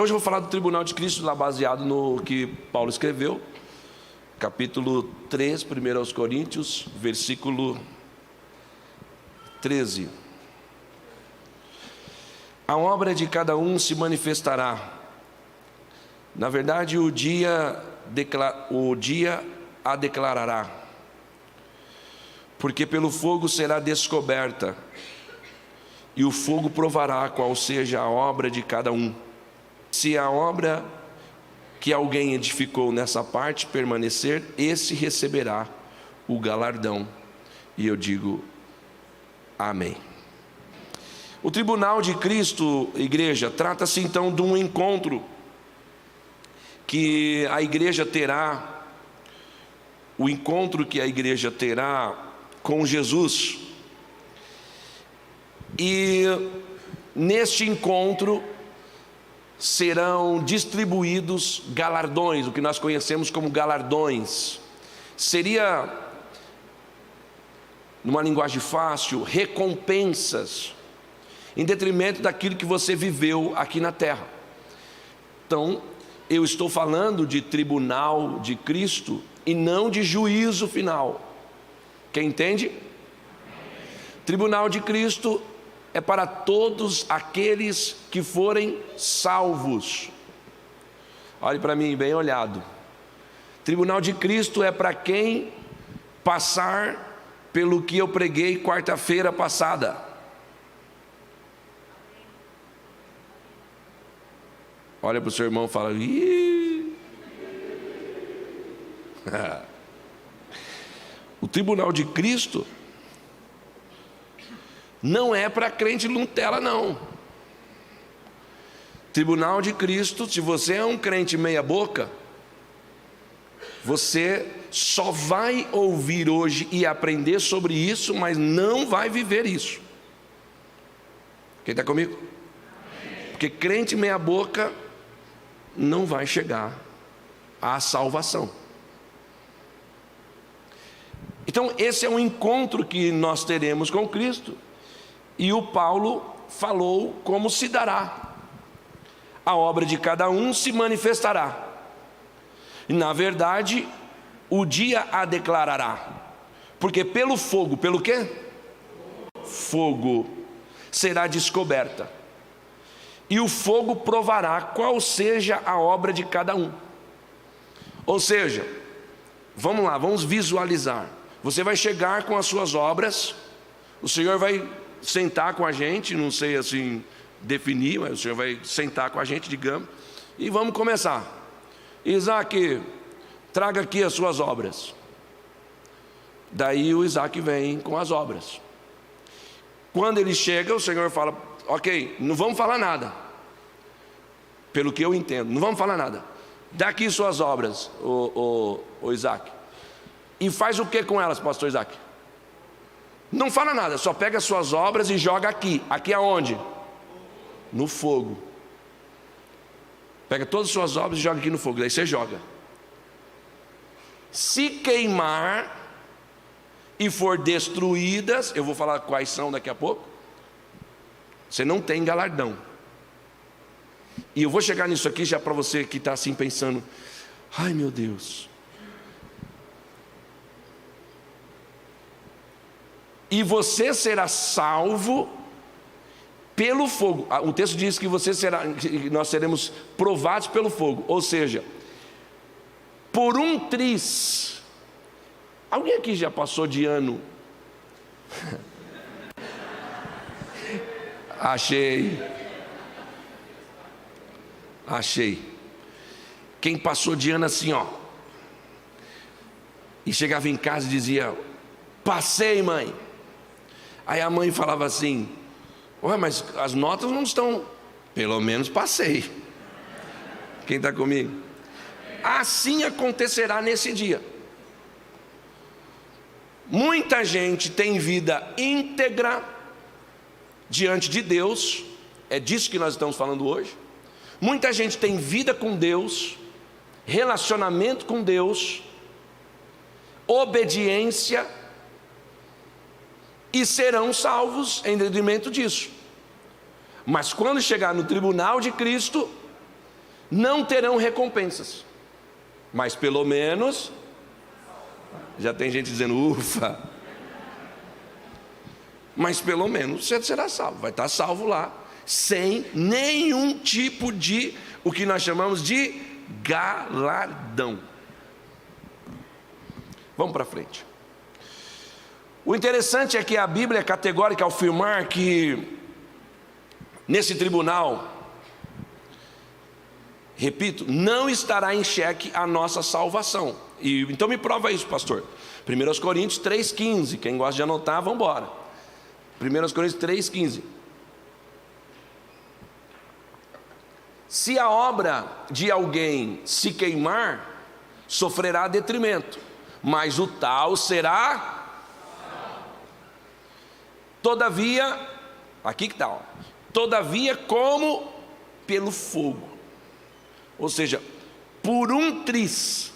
Hoje eu vou falar do tribunal de Cristo, lá baseado no que Paulo escreveu, capítulo 3, 1 aos Coríntios, versículo 13. A obra de cada um se manifestará. Na verdade, o dia a declarará, porque pelo fogo será descoberta, e o fogo provará qual seja a obra de cada um. Se a obra que alguém edificou nessa parte permanecer, esse receberá o galardão. E eu digo amém. O tribunal de Cristo, igreja, trata-se então de um encontro que a igreja terá, o encontro que a igreja terá com Jesus. E neste encontro serão distribuídos galardões, o que nós conhecemos como galardões. Seria, numa linguagem fácil, recompensas, em detrimento daquilo que você viveu aqui na terra. Então, eu estou falando de tribunal de Cristo e não de juízo final. Quem entende? Tribunal de Cristo é para todos aqueles que forem salvos. Olhe para mim, bem olhado. Tribunal de Cristo é para quem passar pelo que eu preguei quarta-feira passada. Olha para o seu irmão e fala: ih. O tribunal de Cristo não é para crente Nutella, não. Tribunal de Cristo, se você é um crente meia boca, você só vai ouvir hoje e aprender sobre isso, mas não vai viver isso. Quem está comigo? Porque crente meia boca não vai chegar à salvação. Então esse é um encontro que nós teremos com Cristo. E o Paulo falou como se dará. A obra de cada um se manifestará. E na verdade, o dia a declarará. Porque pelo fogo, pelo quê? Fogo será descoberta. E o fogo provará qual seja a obra de cada um. Ou seja, vamos lá, vamos visualizar. Você vai chegar com as suas obras, o Senhor vai sentar com a gente, não sei assim definir, mas o Senhor vai sentar com a gente, digamos, e vamos começar. Isaac, traga aqui as suas obras. Daí o Isaac vem com as obras. Quando ele chega, o Senhor fala: ok, não vamos falar nada. Pelo que eu entendo, não vamos falar nada. Dá aqui suas obras, o Isaac. E faz o que com elas, pastor Isaac? Não fala nada, só pega as suas obras e joga aqui. Aqui aonde? No fogo. Pega todas as suas obras e joga aqui no fogo. Daí você joga. Se queimar e for destruídas, eu vou falar quais são daqui a pouco, você não tem galardão. E eu vou chegar nisso aqui já para você que está assim pensando: ai meu Deus. E você será salvo pelo fogo. O texto diz que nós seremos provados pelo fogo. Ou seja, por um tris. Alguém aqui já passou de ano? Achei. Quem passou de ano assim, ó, e chegava em casa e dizia: passei, mãe. Aí a mãe falava assim: ué, mas as notas não estão. Pelo menos passei. Quem está comigo? Assim acontecerá nesse dia. Muita gente tem vida íntegra diante de Deus. É disso que nós estamos falando hoje. Muita gente tem vida com Deus, relacionamento com Deus, obediência, e serão salvos em detrimento disso. Mas quando chegar no tribunal de Cristo, não terão recompensas, mas pelo menos, já tem gente dizendo ufa, mas pelo menos você será salvo, vai estar salvo lá, sem nenhum tipo de, o que nós chamamos de galardão. Vamos para frente. O interessante é que a Bíblia é categórica ao afirmar que nesse tribunal, repito, não estará em xeque a nossa salvação. E então me prova isso, pastor. 1 Coríntios 3,15. Quem gosta de anotar, vamos embora. 1 Coríntios 3,15. Se a obra de alguém se queimar, sofrerá detrimento, mas o tal será. Todavia, aqui que está, ó. Todavia, como pelo fogo, ou seja, por um tris,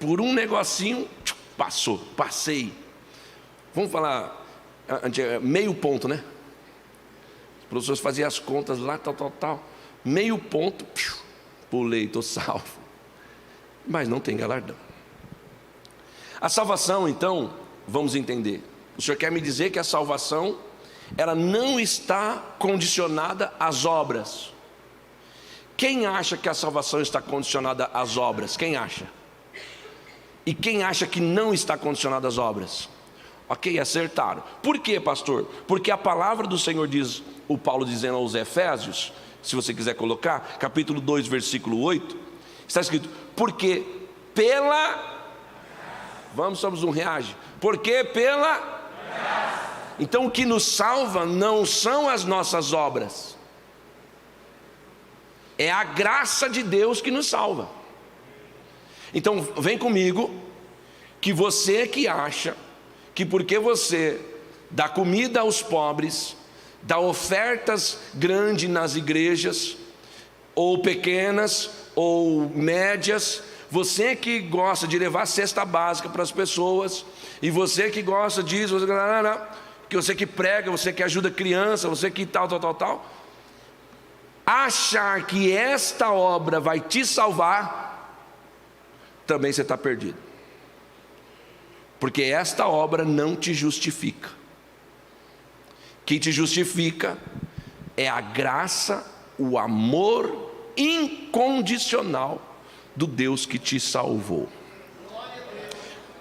por um negocinho, passei. Vamos falar, meio ponto, né? Os professores faziam as contas lá, tal, meio ponto, pulei, estou salvo. Mas não tem galardão. A salvação, então, vamos entender. O Senhor quer me dizer que a salvação, ela não está condicionada às obras. Quem acha que a salvação está condicionada às obras? Quem acha? E quem acha que não está condicionada às obras? Ok, acertaram. Por quê, pastor? Porque a palavra do Senhor diz, o Paulo dizendo aos Efésios, se você quiser colocar, capítulo 2, versículo 8, está escrito, porque pela... Somos um reage. Porque pela... Então o que nos salva não são as nossas obras, é a graça de Deus que nos salva. Então vem comigo, que você que acha que porque você dá comida aos pobres, dá ofertas grandes nas igrejas, ou pequenas, ou médias, você que gosta de levar cesta básica para as pessoas, e você que gosta disso, você que prega, você que ajuda criança, você que tal, achar que esta obra vai te salvar, também você está perdido. Porque esta obra não te justifica. O que te justifica é a graça, o amor incondicional do Deus que te salvou.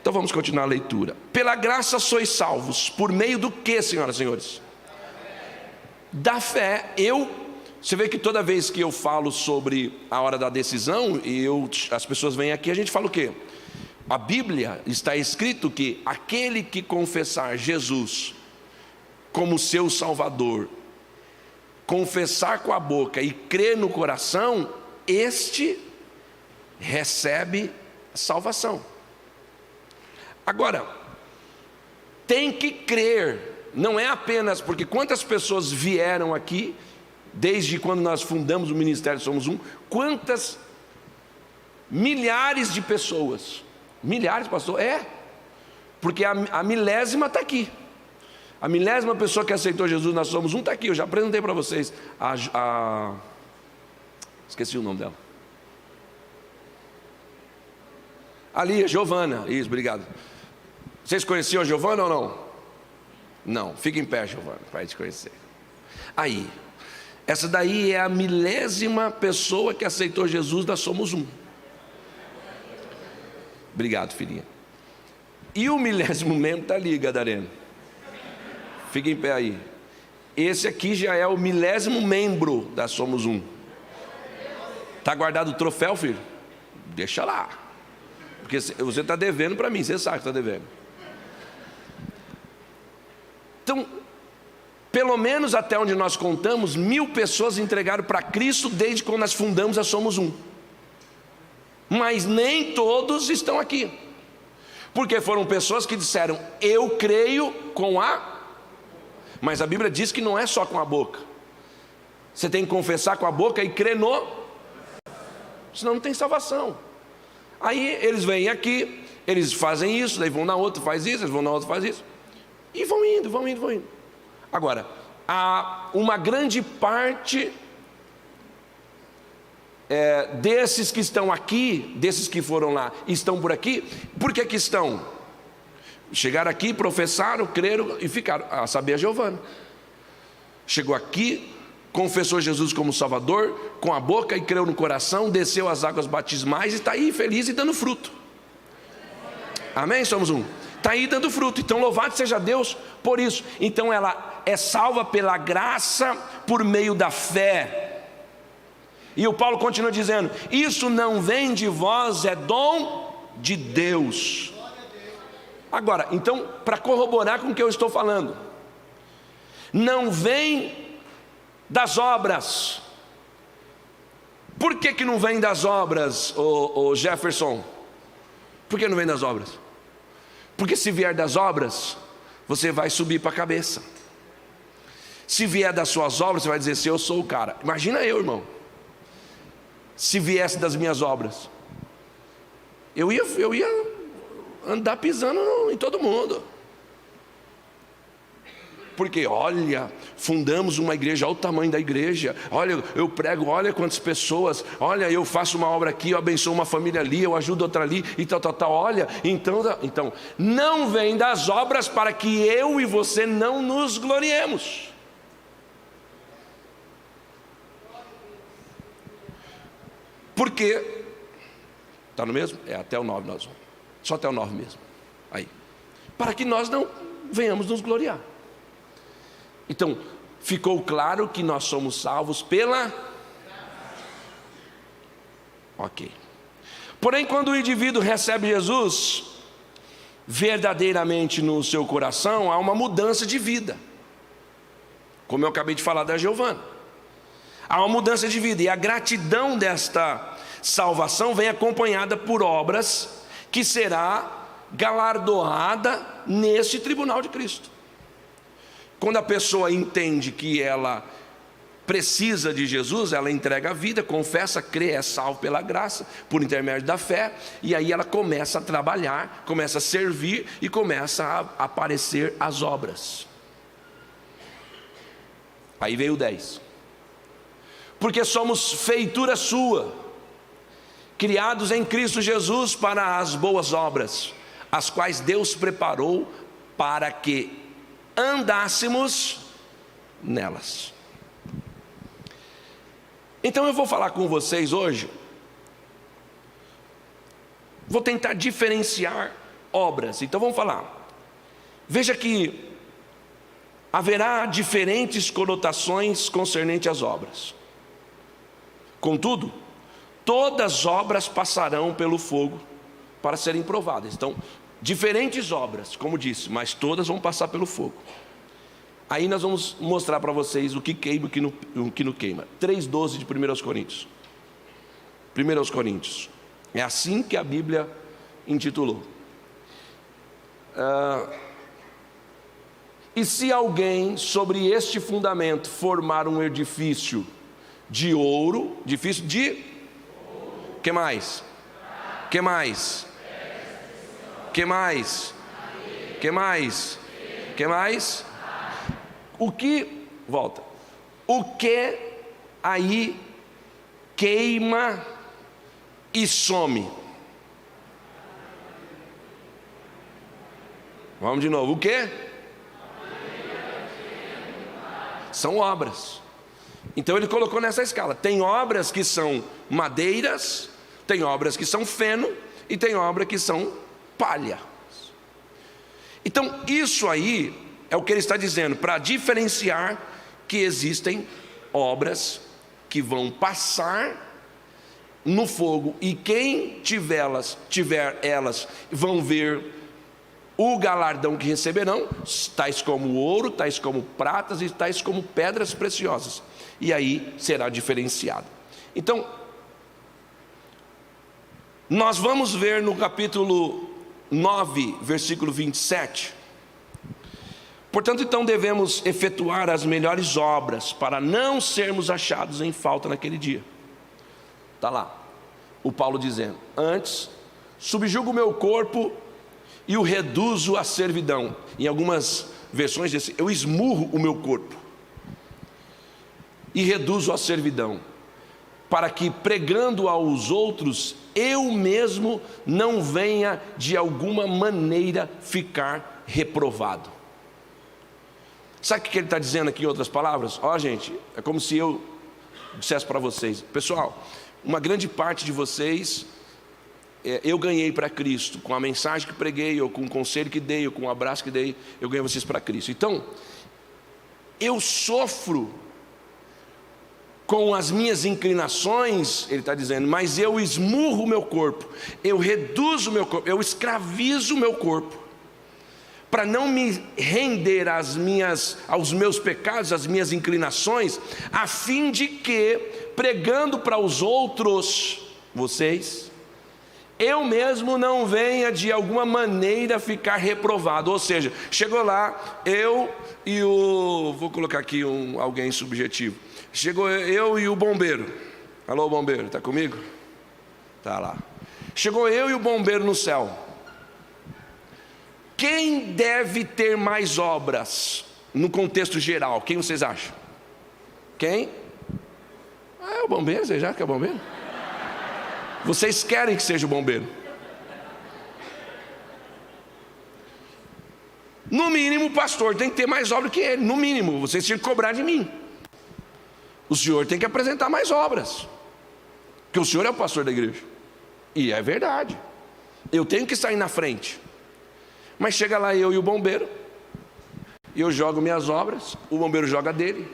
Então vamos continuar a leitura. Pela graça sois salvos, por meio do que, senhoras e senhores? Da fé. Você vê que toda vez que eu falo sobre a hora da decisão, as pessoas vêm aqui, a gente fala o quê? A Bíblia está escrito que aquele que confessar Jesus como seu Salvador, confessar com a boca e crer no coração, este recebe salvação. Agora, tem que crer, não é apenas, porque quantas pessoas vieram aqui, desde quando nós fundamos o Ministério Somos Um, quantas milhares de pessoas, milhares, pastor, porque a milésima está aqui, a milésima pessoa que aceitou Jesus, nós somos um, está aqui, eu já apresentei para vocês, esqueci o nome dela, ali, a Giovana, isso, obrigado. Vocês conheciam a Giovana ou não? Não, fica em pé, Giovana, para te conhecer. Aí, essa daí é a milésima pessoa que aceitou Jesus, nós somos um. Obrigado, filhinha. E o milésimo membro está ali, Gadareno. Fica em pé aí. Esse aqui já é o milésimo membro da Somos Um. Está guardado o troféu, filho? Deixa lá. Porque você está devendo para mim, você sabe que está devendo. Então, pelo menos até onde nós contamos, 1000 pessoas entregaram para Cristo desde quando nós fundamos a Somos Um. Mas nem todos estão aqui, porque foram pessoas que disseram, eu creio com a... Mas a Bíblia diz que não é só com a boca, você tem que confessar com a boca e crer no... Senão não tem salvação. Aí eles vêm aqui, eles fazem isso, daí vão na outra, faz isso, eles vão na outra, faz isso, e vão indo. Agora, há uma grande parte desses que estão aqui, desses que foram lá, estão por aqui, por que estão? Chegaram aqui, professaram, creram e ficaram, a saber a Giovana. Chegou aqui, confessou Jesus como Salvador, com a boca e creu no coração, desceu as águas batismais e está aí feliz e dando fruto. Amém? Somos um. Está aí dando fruto, então louvado seja Deus por isso. Então ela é salva pela graça por meio da fé. E o Paulo continua dizendo: isso não vem de vós, é dom de Deus. Agora, então, para corroborar com o que eu estou falando, não vem das obras. Por que não vem das obras, o Jefferson? Por que não vem das obras? Porque se vier das obras, você vai subir para a cabeça. Se vier das suas obras, você vai dizer assim: eu sou o cara. Imagina eu, irmão, se viesse das minhas obras, eu ia andar pisando em todo mundo. Porque olha, fundamos uma igreja, olha o tamanho da igreja, olha, eu prego, olha quantas pessoas, olha, eu faço uma obra aqui, eu abençoo uma família ali, eu ajudo outra ali, e tal, olha, então, não vem das obras para que eu e você não nos gloriemos. Porque, está no mesmo? É até o 9 nós vamos, só até o 9 mesmo, aí, para que nós não venhamos nos gloriar. Então, ficou claro que nós somos salvos pela... Ok. Porém, quando o indivíduo recebe Jesus verdadeiramente no seu coração, há uma mudança de vida. Como eu acabei de falar da Giovana. Há uma mudança de vida, e a gratidão desta salvação vem acompanhada por obras que será galardoada neste tribunal de Cristo. Quando a pessoa entende que ela precisa de Jesus, ela entrega a vida, confessa, crê, é salvo pela graça, por intermédio da fé, e aí ela começa a trabalhar, começa a servir e começa a aparecer as obras. Aí veio o 10. Porque somos feitura sua, criados em Cristo Jesus para as boas obras, as quais Deus preparou para que andássemos nelas. Então eu vou falar com vocês hoje, vou tentar diferenciar obras. Então vamos falar. Veja que haverá diferentes conotações concernentes às obras. Contudo, todas as obras passarão pelo fogo para serem provadas. Então, diferentes obras, como disse, mas todas vão passar pelo fogo. Aí nós vamos mostrar para vocês o que queima e o que não queima. 3,12 de 1 Coríntios. 1 Coríntios. É assim que a Bíblia intitulou. E se alguém sobre este fundamento formar um edifício de ouro, edifício de... que mais? Que mais? Que mais? Que mais? Que mais? O que, volta, o que aí queima e some? Vamos de novo, o que? São obras. Então ele colocou nessa escala, tem obras que são madeiras, tem obras que são feno e tem obras que são palha. Então isso aí é o que ele está dizendo, para diferenciar que existem obras que vão passar no fogo, e quem tiver elas vão ver o galardão que receberão, tais como ouro, tais como pratas e tais como pedras preciosas, e aí será diferenciado. Então, nós vamos ver no capítulo 9, versículo 27, portanto, então devemos efetuar as melhores obras para não sermos achados em falta naquele dia. Está lá, o Paulo dizendo, antes, subjugo o meu corpo e o reduzo à servidão. Em algumas versões diz assim, eu esmurro o meu corpo e reduzo à servidão, para que, pregando aos outros, eu mesmo não venha de alguma maneira ficar reprovado. Sabe o que ele está dizendo aqui em outras palavras? Gente, é como se eu dissesse para vocês: pessoal, uma grande parte de vocês eu ganhei para Cristo, com a mensagem que preguei, ou com o conselho que dei, ou com o abraço que dei, eu ganhei vocês para Cristo. Então, eu sofro com as minhas inclinações, ele está dizendo, mas eu esmurro o meu corpo, eu reduzo o meu corpo, eu escravizo o meu corpo, para não me render aos meus pecados, às minhas inclinações, a fim de que, pregando para os outros, vocês, eu mesmo não venha de alguma maneira ficar reprovado. Ou seja, chegou lá, eu e vou colocar aqui alguém subjetivo, chegou eu e o bombeiro. Alô, bombeiro, está comigo? Está lá. Chegou eu e o bombeiro no céu. Quem deve ter mais obras no contexto geral? Quem vocês acham? Quem? É o bombeiro, vocês acham que é o bombeiro? Vocês querem que seja o bombeiro? No mínimo o pastor tem que ter mais obra que ele. No mínimo, vocês tinham que cobrar de mim. O senhor tem que apresentar mais obras, porque o senhor é o pastor da igreja. E é verdade, eu tenho que sair na frente. Mas chega lá eu e o bombeiro, e eu jogo minhas obras, o bombeiro joga a dele,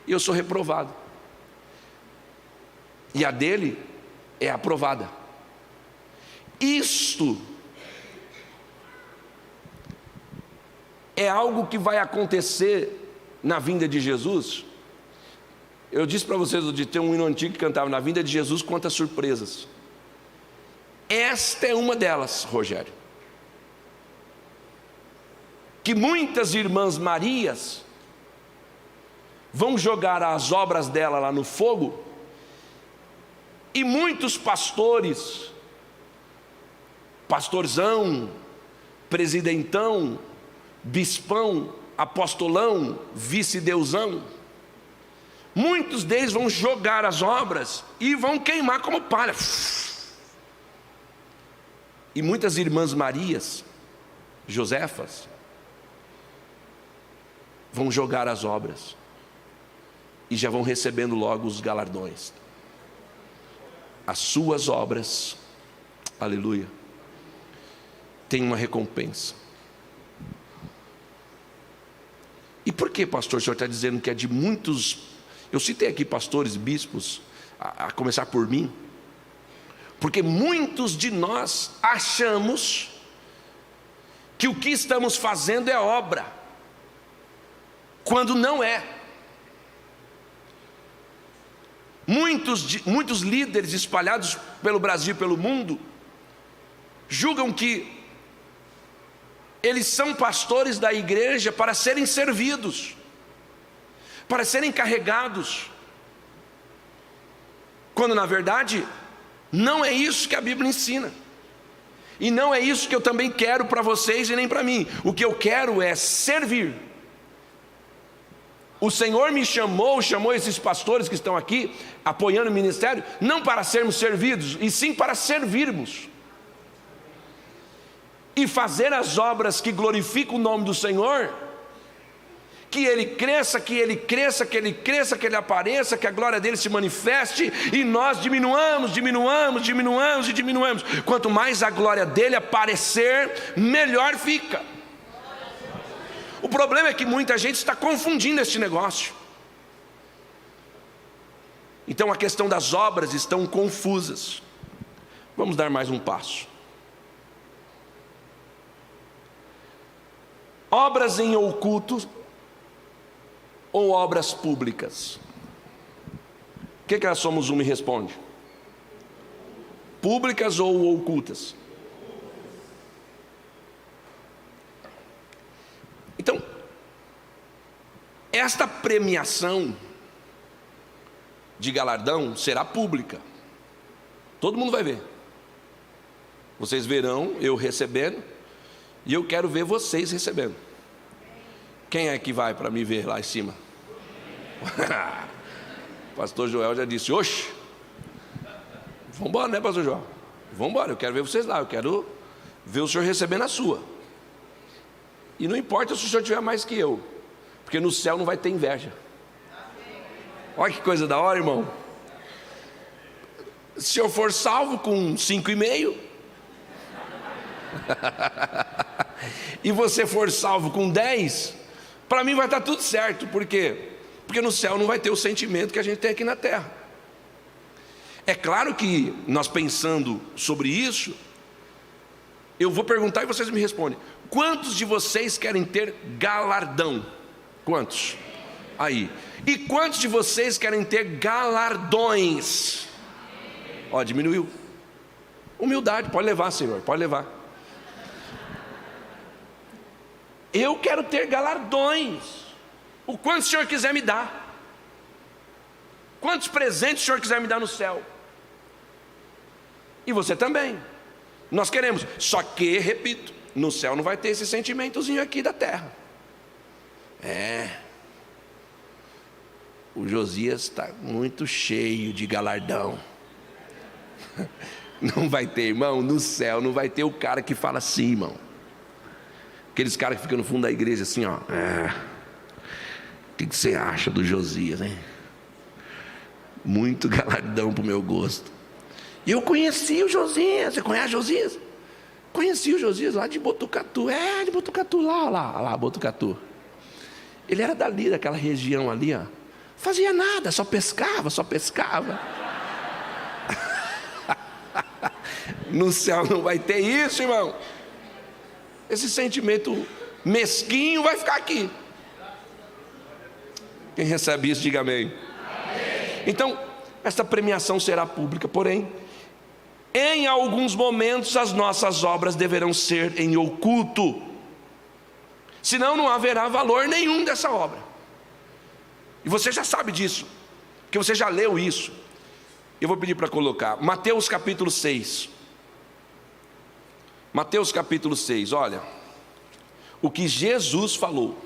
e eu sou reprovado. E a dele é aprovada. Isto é algo que vai acontecer na vinda de Jesus. Eu disse para vocês de ter um hino antigo que cantava: na vinda de Jesus, quantas surpresas. Esta é uma delas, Rogério. Que muitas irmãs Marias vão jogar as obras dela lá no fogo, e muitos pastores, pastorzão, presidentão, bispão, apostolão, vice-deusão, muitos deles vão jogar as obras e vão queimar como palha. E muitas irmãs Marias, Josefas, vão jogar as obras e já vão recebendo logo os galardões. As suas obras, aleluia, tem uma recompensa. E por que, pastor, o senhor está dizendo que é de muitos? Eu citei aqui pastores, bispos, a começar por mim, porque muitos de nós achamos que o que estamos fazendo é obra, quando não é. Muitos líderes espalhados pelo Brasil e pelo mundo julgam que eles são pastores da igreja para serem servidos, para serem carregados, quando na verdade não é isso que a Bíblia ensina. E não é isso que eu também quero para vocês e nem para mim. O que eu quero é servir. O Senhor me chamou esses pastores que estão aqui apoiando o ministério, não para sermos servidos, e sim para servirmos e fazer as obras que glorificam o nome do Senhor, que Ele cresça, que Ele cresça, que Ele cresça, que Ele apareça, que a glória dEle se manifeste, e nós diminuamos. Quanto mais a glória dEle aparecer, melhor fica. O problema é que muita gente está confundindo este negócio. Então a questão das obras estão confusas. Vamos dar mais um passo. Obras em oculto ou obras públicas? O que a Somos Uma responde? Públicas ou ocultas? Então, esta premiação de galardão será pública. Todo mundo vai ver. Vocês verão eu recebendo, e eu quero ver vocês recebendo. Quem é que vai para me ver lá em cima? Pastor Joel já disse: oxe, Vamos embora, né, pastor João? Vamos embora, eu quero ver vocês lá, eu quero ver o senhor recebendo a sua. E não importa se o senhor tiver mais que eu, porque no céu não vai ter inveja. Olha que coisa da hora, irmão. Se eu for salvo com 5,5 e você for salvo com 10, para mim vai estar tudo certo. Por quê? Porque no céu não vai ter o sentimento que a gente tem aqui na terra. É claro que nós pensando sobre isso, eu vou perguntar e vocês me respondem: quantos de vocês querem ter galardão? Quantos? Aí. E quantos de vocês querem ter galardões? Ó, diminuiu. Humildade, pode levar, Senhor, pode levar. Eu quero ter galardões. O quanto o Senhor quiser me dar. Quantos presentes o Senhor quiser me dar no céu. E você também. Nós queremos. Só que, repito, no céu não vai ter esse sentimentozinho aqui da terra. O Josias está muito cheio de galardão. Não vai ter, irmão, no céu não vai ter o cara que fala assim, irmão. Aqueles caras que ficam no fundo da igreja assim, ó. O que você acha do Josias, hein? Muito galardão para o meu gosto. E eu conheci o Josias. Você conhece o Josias? Conheci o Josias lá de Botucatu. De Botucatu, lá, Botucatu. Ele era dali, daquela região ali, ó. Fazia nada, só pescava. No céu não vai ter isso, irmão. Esse sentimento mesquinho vai ficar aqui. Quem recebe isso, diga amém. Então, esta premiação será pública, porém, em alguns momentos as nossas obras deverão ser em oculto, senão não haverá valor nenhum dessa obra. E você já sabe disso, porque você já leu isso. Eu vou pedir para colocar Mateus capítulo 6. Mateus capítulo 6, olha o que Jesus falou.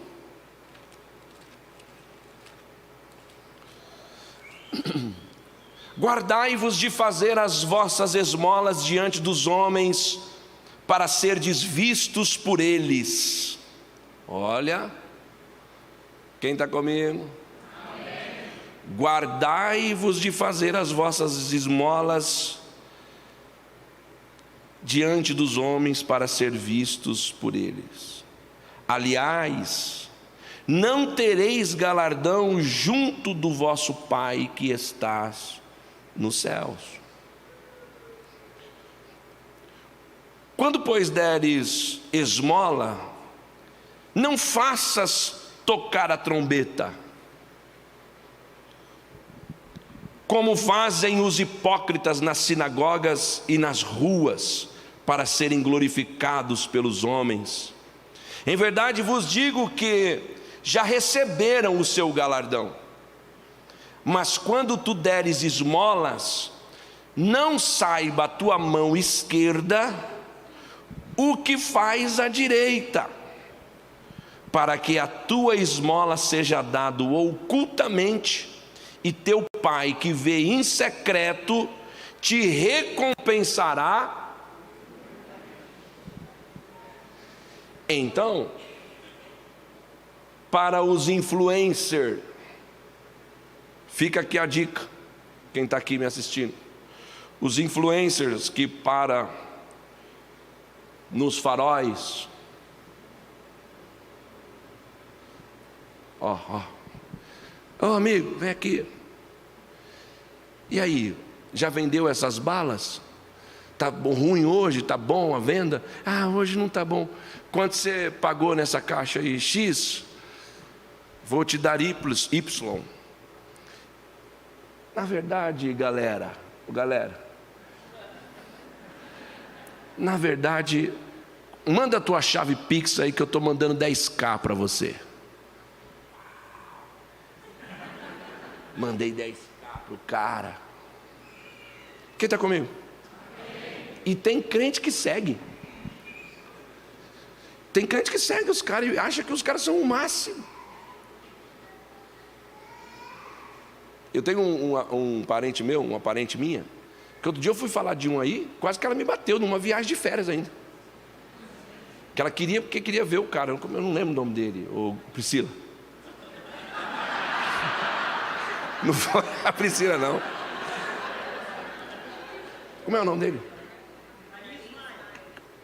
Guardai-vos de fazer as vossas esmolas diante dos homens, para serdes vistos por eles. Olha, quem está comigo? Guardai-vos de fazer as vossas esmolas diante dos homens, para ser vistos por eles. Aliás, não tereis galardão junto do vosso Pai que estás nos céus. Quando, pois, deres esmola, não faças tocar a trombeta, como fazem os hipócritas nas sinagogas e nas ruas, para serem glorificados pelos homens. Em verdade vos digo que já receberam o seu galardão. Mas quando tu deres esmolas, não saiba a tua mão esquerda o que faz a direita, para que a tua esmola seja dado ocultamente, e teu Pai que vê em secreto te recompensará. Então, para os influencers, fica aqui a dica, quem está aqui me assistindo, os influencers que param nos faróis, amigo, vem aqui, e aí, já vendeu essas balas? Está ruim hoje, está bom a venda? Hoje não está bom. Quanto você pagou nessa caixa aí? X? Vou te dar Y. Na verdade, galera, na verdade, manda a tua chave Pix aí que eu estou mandando 10K para você. Mandei 10K para o cara. Quem está comigo? E tem crente que segue. Tem crente que segue os caras e acha que os caras são o máximo. Eu tenho um parente meu, uma parente minha, Porque outro dia eu fui falar de um aí, quase que ela me bateu numa viagem de férias ainda. Que ela queria, porque queria ver o cara. Eu não lembro o nome dele, ou Priscila. Não foi a Priscila, não. Como é o nome dele?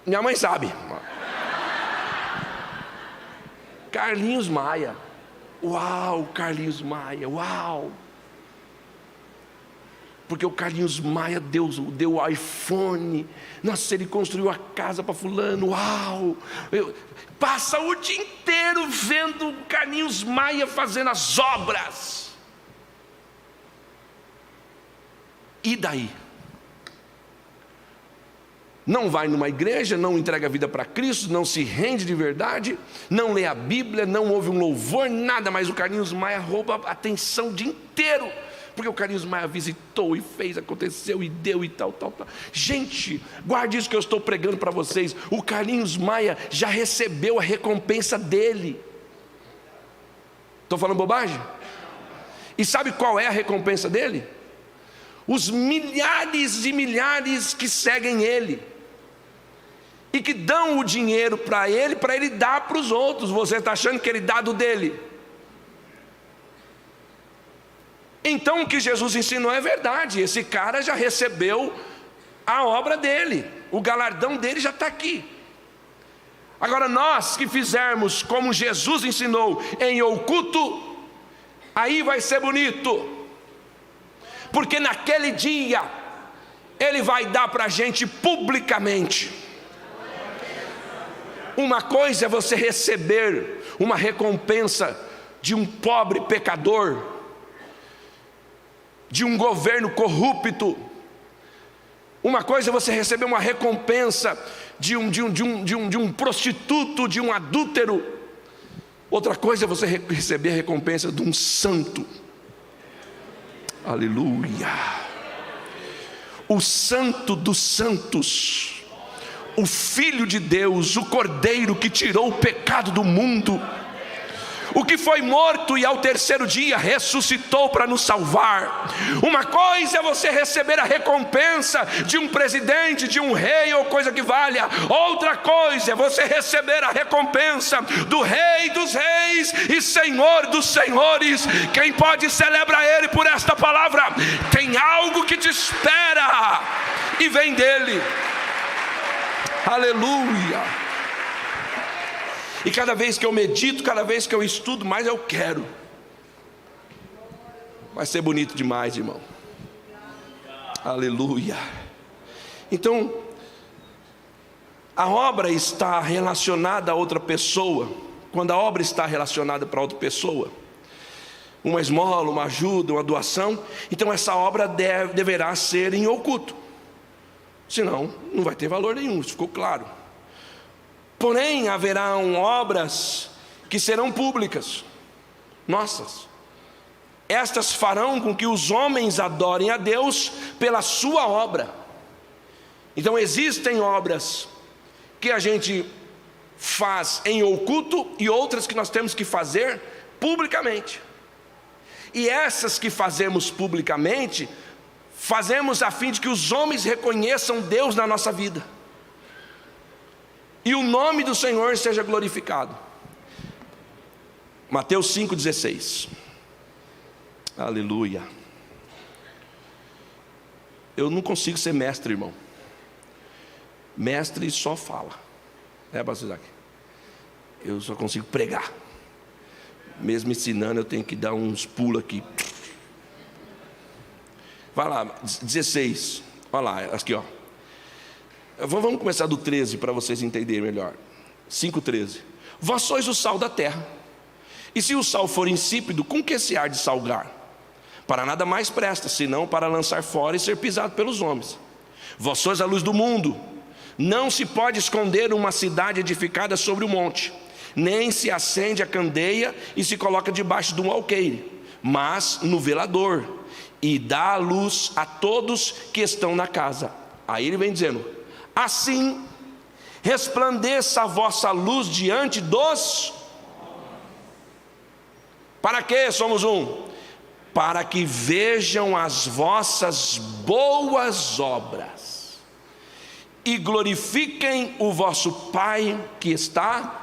Minha mãe sabe. Carlinhos Maia. Uau, Carlinhos Maia, uau. Porque o Carlinhos Maia deu o iPhone. Nossa, ele construiu a casa para fulano, uau. Passa o dia inteiro vendo o Carlinhos Maia fazendo as obras. E daí? Não vai numa igreja, não entrega a vida para Cristo, não se rende de verdade, não lê a Bíblia, não ouve um louvor, nada, mas o Carlinhos Maia rouba a atenção o dia inteiro, porque o Carlinhos Maia visitou e fez, aconteceu e deu e tal. Gente, guarde isso que eu estou pregando para vocês. O Carlinhos Maia já recebeu a recompensa dele. Estou falando bobagem? E sabe qual é a recompensa dele? Os milhares e milhares que seguem ele e que dão o dinheiro para ele dar para os outros. Você está achando que ele dá do dele? Então o que Jesus ensinou é verdade. Esse cara já recebeu a obra dele, o galardão dele já está aqui. Agora nós que fizermos como Jesus ensinou em oculto, aí vai ser bonito, porque naquele dia ele vai dar para a gente publicamente. Uma coisa é você receber uma recompensa de um pobre pecador, de um governo corrupto. Uma coisa é você receber uma recompensa de um prostituto, de um adúltero. Outra coisa é você receber a recompensa de um santo. Aleluia. O santo dos santos, o Filho de Deus, o Cordeiro que tirou o pecado do mundo, o que foi morto e ao terceiro dia ressuscitou para nos salvar. Uma coisa é você receber a recompensa de um presidente, de um rei ou coisa que valha. Outra coisa é você receber a recompensa do Rei dos Reis e Senhor dos Senhores. Quem pode celebrar Ele por esta palavra? Tem algo que te espera e vem dele. Aleluia. E cada vez que eu medito, cada vez que eu estudo, mais eu quero. Vai ser bonito demais, irmão. Aleluia. Então, a obra está relacionada a outra pessoa. Quando a obra está relacionada para outra pessoa, uma esmola, uma ajuda, uma doação, então essa obra deverá ser em oculto. Senão, não vai ter valor nenhum, isso ficou claro. Porém, haverão obras que serão públicas, nossas. Estas farão com que os homens adorem a Deus pela sua obra. Então existem obras que a gente faz em oculto e outras que nós temos que fazer publicamente. E essas que fazemos publicamente, fazemos a fim de que os homens reconheçam Deus na nossa vida e o nome do Senhor seja glorificado. Mateus 5,16. Aleluia. Eu não consigo ser mestre, irmão. Mestre só fala, pastor Isaac? Eu só consigo pregar. Mesmo ensinando, eu tenho que dar uns pulos aqui. Vai lá, 16. Olha lá, aqui ó. Vamos começar do 13 para vocês entenderem melhor. 5,13. Vós sois o sal da terra. E se o sal for insípido, com que se há de salgar? Para nada mais presta, senão para lançar fora e ser pisado pelos homens. Vós sois a luz do mundo. Não se pode esconder uma cidade edificada sobre o monte, nem se acende a candeia e se coloca debaixo de um alqueire, mas no velador, e dá a luz a todos que estão na casa. Aí ele vem dizendo: assim resplandeça a vossa luz diante dos... Para que somos um? para que vejam as vossas boas obras e glorifiquem o vosso Pai que está.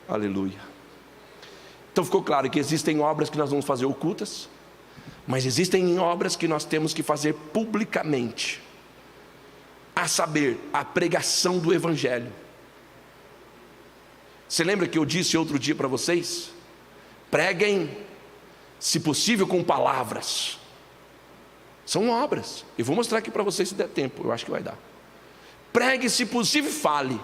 Aleluia. Então ficou claro que existem obras que nós vamos fazer ocultas, mas existem obras que nós temos que fazer publicamente, a saber, a pregação do Evangelho. Você lembra que eu disse outro dia para vocês? Preguem, se possível, com palavras. São obras. Eu vou mostrar aqui para vocês se der tempo, eu acho que vai dar. Pregue, se possível, fale.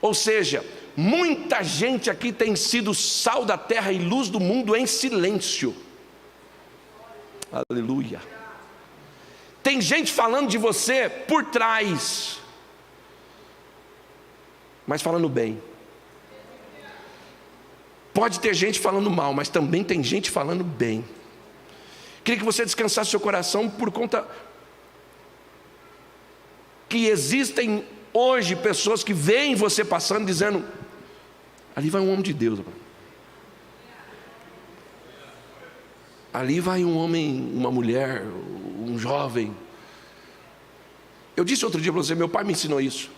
Ou seja, muita gente aqui tem sido sal da terra e luz do mundo em silêncio. Aleluia. Tem gente falando de você por trás, mas falando bem. Pode ter gente falando mal, mas também tem gente falando bem. Queria que você descansasse seu coração por conta que existem hoje pessoas que veem você passando dizendo: ali vai um homem de Deus. Ali vai um homem, uma mulher, um jovem. Eu disse outro dia para você, meu pai me ensinou isso.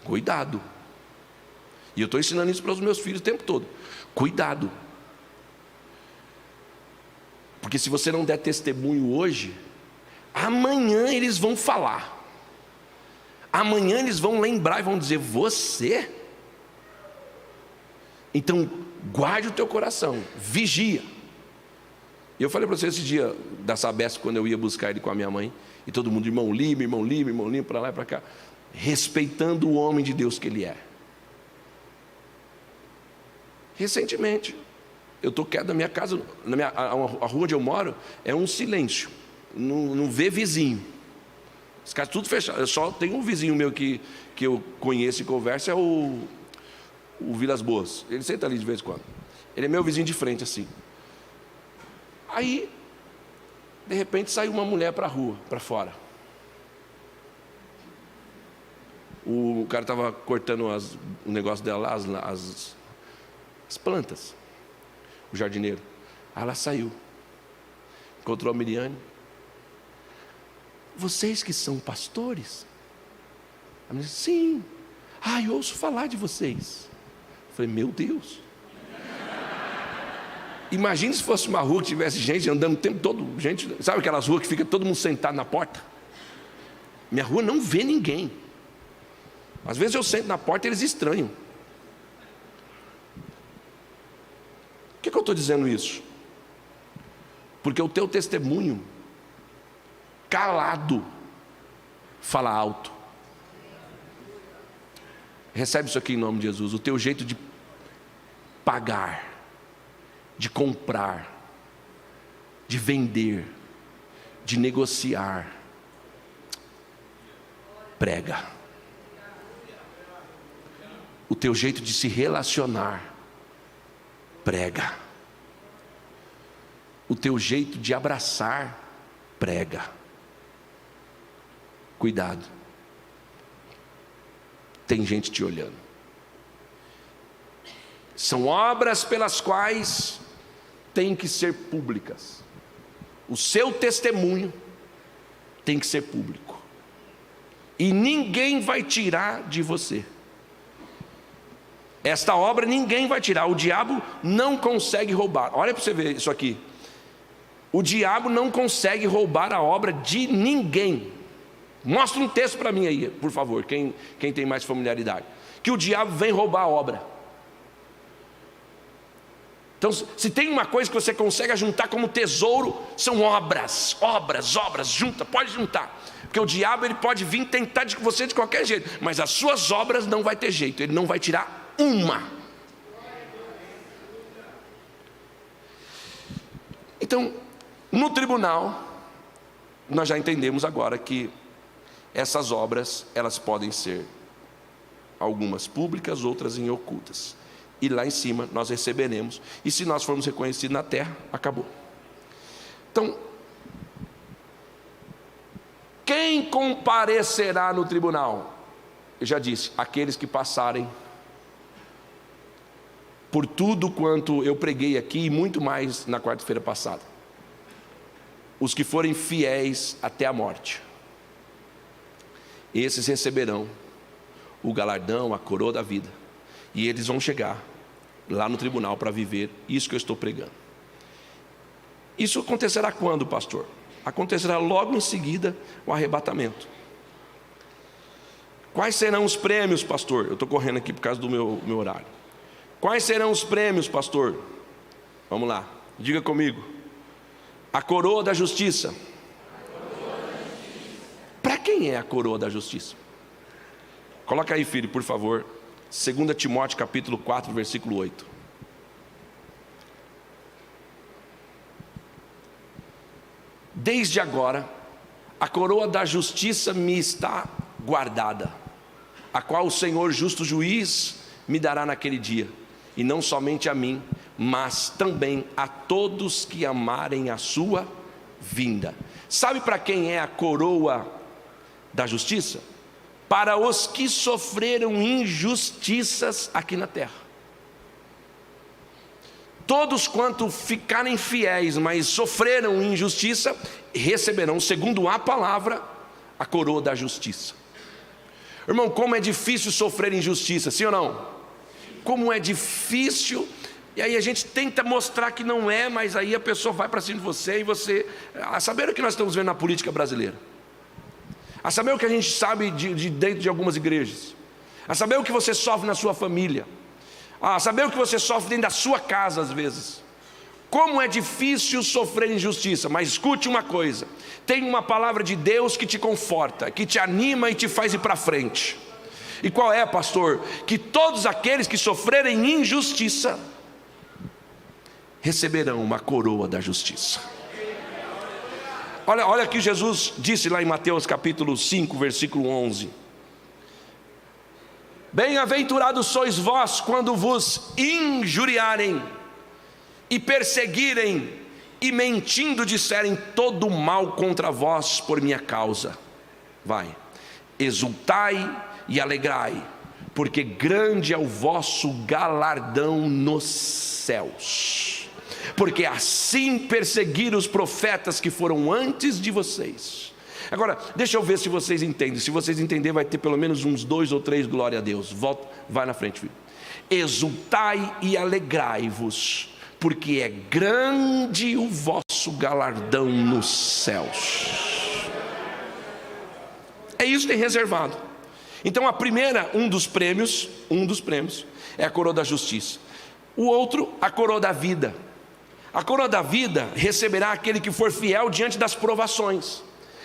Cuidado. E eu estou ensinando isso para os meus filhos o tempo todo. Cuidado. Porque se você não der testemunho hoje, amanhã eles vão falar. Amanhã eles vão lembrar e vão dizer: você? Então guarde o teu coração, vigia. E eu falei para você esse dia da Sabesp, quando eu ia buscar ele com a minha mãe, e todo mundo, irmão Lima, para lá e para cá, respeitando o homem de Deus que ele é. Recentemente, eu estou quieto na minha casa, a rua onde eu moro é um silêncio, não vê vizinho, as casas tudo fechadas. Eu só tenho um vizinho meu que eu conheço e converso, é o Vilas Boas. Ele senta ali de vez em quando, ele é meu vizinho de frente assim. Aí, de repente, saiu uma mulher para a rua, para fora. O cara estava cortando o negócio dela lá, as plantas, o jardineiro. Aí ela saiu, encontrou a Miriane. Vocês que são pastores? A Miriane disse: sim. Eu ouço falar de vocês. Eu falei: meu Deus. Imagine se fosse uma rua que tivesse gente andando o tempo todo, gente, sabe aquelas ruas que fica todo mundo sentado na porta? Minha rua não vê ninguém. Às vezes eu sento na porta e eles estranham. Por que eu estou dizendo isso? Porque o teu testemunho calado fala alto. Recebe isso aqui em nome de Jesus. O teu jeito de pagar, de comprar, de vender, de negociar, prega. O teu jeito de se relacionar, prega. O teu jeito de abraçar, prega. Cuidado, tem gente te olhando. São obras pelas quais têm que ser públicas. O seu testemunho tem que ser público, e ninguém vai tirar de você. Esta obra ninguém vai tirar. O diabo não consegue roubar. Olha para você ver isso aqui. O diabo não consegue roubar a obra de ninguém. Mostra um texto para mim aí, por favor, quem tem mais familiaridade. Que o diabo vem roubar a obra. Então, se tem uma coisa que você consegue juntar como tesouro, são obras, junta, pode juntar. Porque o diabo ele pode vir tentar de você de qualquer jeito, mas as suas obras não vai ter jeito, ele não vai tirar uma. Então, no tribunal, nós já entendemos agora que essas obras, elas podem ser algumas públicas, outras em ocultas. E lá em cima nós receberemos. E se nós formos reconhecidos na terra, acabou. Então, quem comparecerá no tribunal? Eu já disse, aqueles que passarem por tudo quanto eu preguei aqui e muito mais na quarta-feira passada. Os que forem fiéis até a morte, esses receberão o galardão, a coroa da vida. E eles vão chegar lá no tribunal para viver isso que eu estou pregando. Isso acontecerá quando, pastor? Acontecerá logo em seguida o arrebatamento. Quais serão os prêmios, pastor? Eu estou correndo aqui por causa do meu horário. Quais serão os prêmios, pastor? Vamos lá, diga comigo. A coroa da justiça. Para quem é a coroa da justiça? Coloca aí, filho, por favor. 2 Timóteo capítulo 4, versículo 8. Desde agora, a coroa da justiça me está guardada, a qual o Senhor justo juiz me dará naquele dia, e não somente a mim, mas também a todos que amarem a sua vinda. Sabe para quem é a coroa da justiça? Para os que sofreram injustiças aqui na terra. Todos quanto ficarem fiéis, mas sofreram injustiça, receberão, segundo a palavra, a coroa da justiça. Irmão, como é difícil sofrer injustiça, sim ou não? Como é difícil, e aí a gente tenta mostrar que não é, mas aí a pessoa vai para cima de você, e você, a saber o que nós estamos vendo na política brasileira, a saber o que a gente sabe de dentro de algumas igrejas, a saber o que você sofre na sua família, a saber o que você sofre dentro da sua casa às vezes. Como é difícil sofrer injustiça, mas escute uma coisa, tem uma palavra de Deus que te conforta, que te anima e te faz ir para frente. E qual é, pastor? Que todos aqueles que sofrerem injustiça receberão uma coroa da justiça. Olha que Jesus disse lá em Mateus capítulo 5, versículo 11. Bem-aventurados sois vós quando vos injuriarem e perseguirem e mentindo disserem todo mal contra vós por minha causa. Vai, exultai e alegrai, porque grande é o vosso galardão nos céus, porque assim perseguiram os profetas que foram antes de vocês. Agora, deixa eu ver se vocês entendem. Se vocês entenderem, vai ter pelo menos uns 2 ou 3, glória a Deus. Volta, vai na frente, filho. Exultai e alegrai-vos, porque é grande o vosso galardão nos céus. É isso que tem reservado. Então a primeira, um dos prêmios é a coroa da justiça. O outro, a coroa da vida. A coroa da vida receberá aquele que for fiel diante das provações,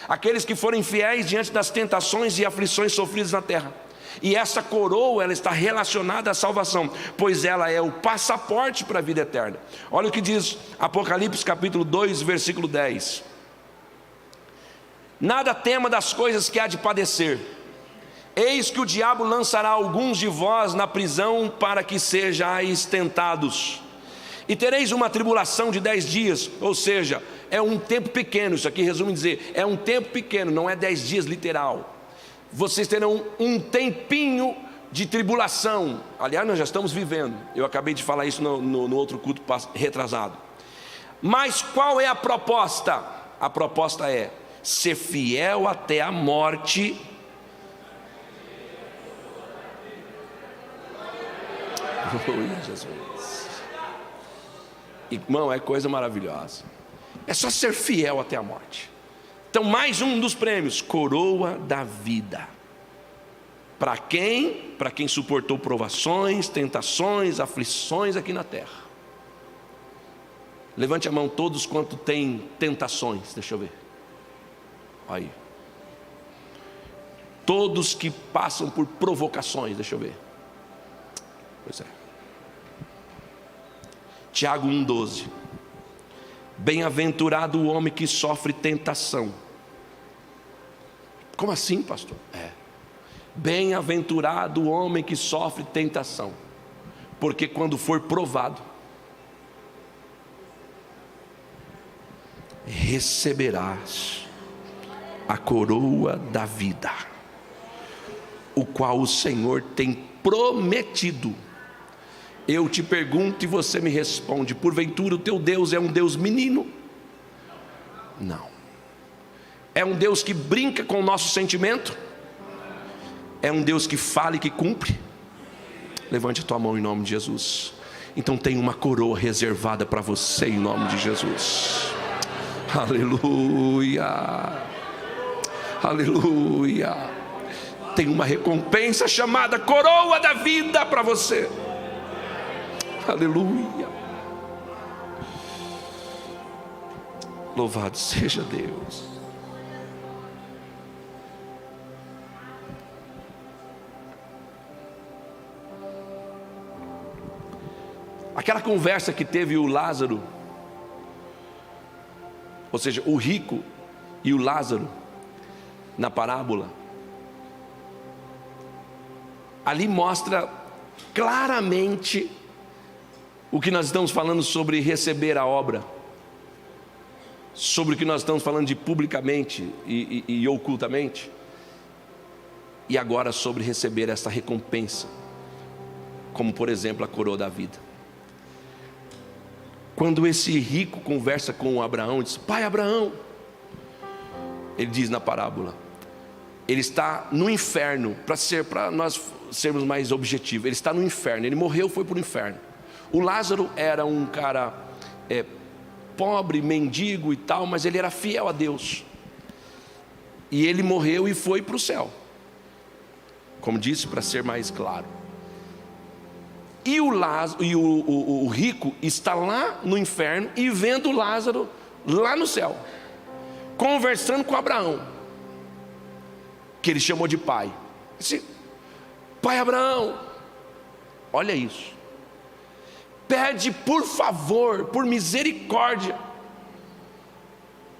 aqueles que forem fiéis diante das tentações e aflições sofridas na terra. E essa coroa, ela está relacionada à salvação, pois ela é o passaporte para a vida eterna. Olha o que diz Apocalipse capítulo 2, versículo 10. Nada tema das coisas que há de padecer. Eis que o diabo lançará alguns de vós na prisão para que sejais tentados. E tereis uma tribulação de 10 dias, ou seja, é um tempo pequeno. Isso aqui resume dizer, é um tempo pequeno, não é 10 dias literal. Vocês terão um tempinho de tribulação. Aliás, nós já estamos vivendo. Eu acabei de falar isso no outro culto retrasado. Mas qual é a proposta? A proposta é ser fiel até a morte. Oh, Jesus. Irmão, é coisa maravilhosa. É só ser fiel até a morte. Então, mais um dos prêmios, coroa da vida. Para quem? Para quem suportou provações, tentações, aflições aqui na terra. Levante a mão todos quanto tem tentações. Deixa eu ver. Aí. Todos que passam por provocações. Deixa eu ver. Pois é. Tiago 1,12. Bem-aventurado o homem que sofre tentação. Como assim, pastor? Bem-aventurado o homem que sofre tentação, porque quando for provado, receberás a coroa da vida, o qual o Senhor tem prometido Eu te pergunto e você me responde: porventura o teu Deus é um Deus menino? Não. É um Deus que brinca com o nosso sentimento? É um Deus que fala e que cumpre? Levante a tua mão em nome de Jesus. Então tem uma coroa reservada para você em nome de Jesus. Aleluia, aleluia. Tem uma recompensa chamada coroa da vida para você. Aleluia. Louvado seja Deus. Aquela conversa que teve o Lázaro, ou seja, o rico e o Lázaro, na parábola, ali mostra claramente o que nós estamos falando sobre receber a obra, sobre o que nós estamos falando de publicamente e ocultamente, e agora sobre receber essa recompensa, como por exemplo a coroa da vida. Quando esse rico conversa com Abraão, diz: pai Abraão, ele diz na parábola, ele está no inferno, para nós sermos mais objetivos, ele está no inferno, ele morreu, foi para o inferno. O Lázaro era um cara pobre, mendigo e tal, mas ele era fiel a Deus, e ele morreu e foi para o céu, como disse, para ser mais claro. E o rico está lá no inferno e vendo Lázaro lá no céu, conversando com Abraão, que ele chamou de pai. Disse: pai Abraão, olha isso, pede por favor, por misericórdia,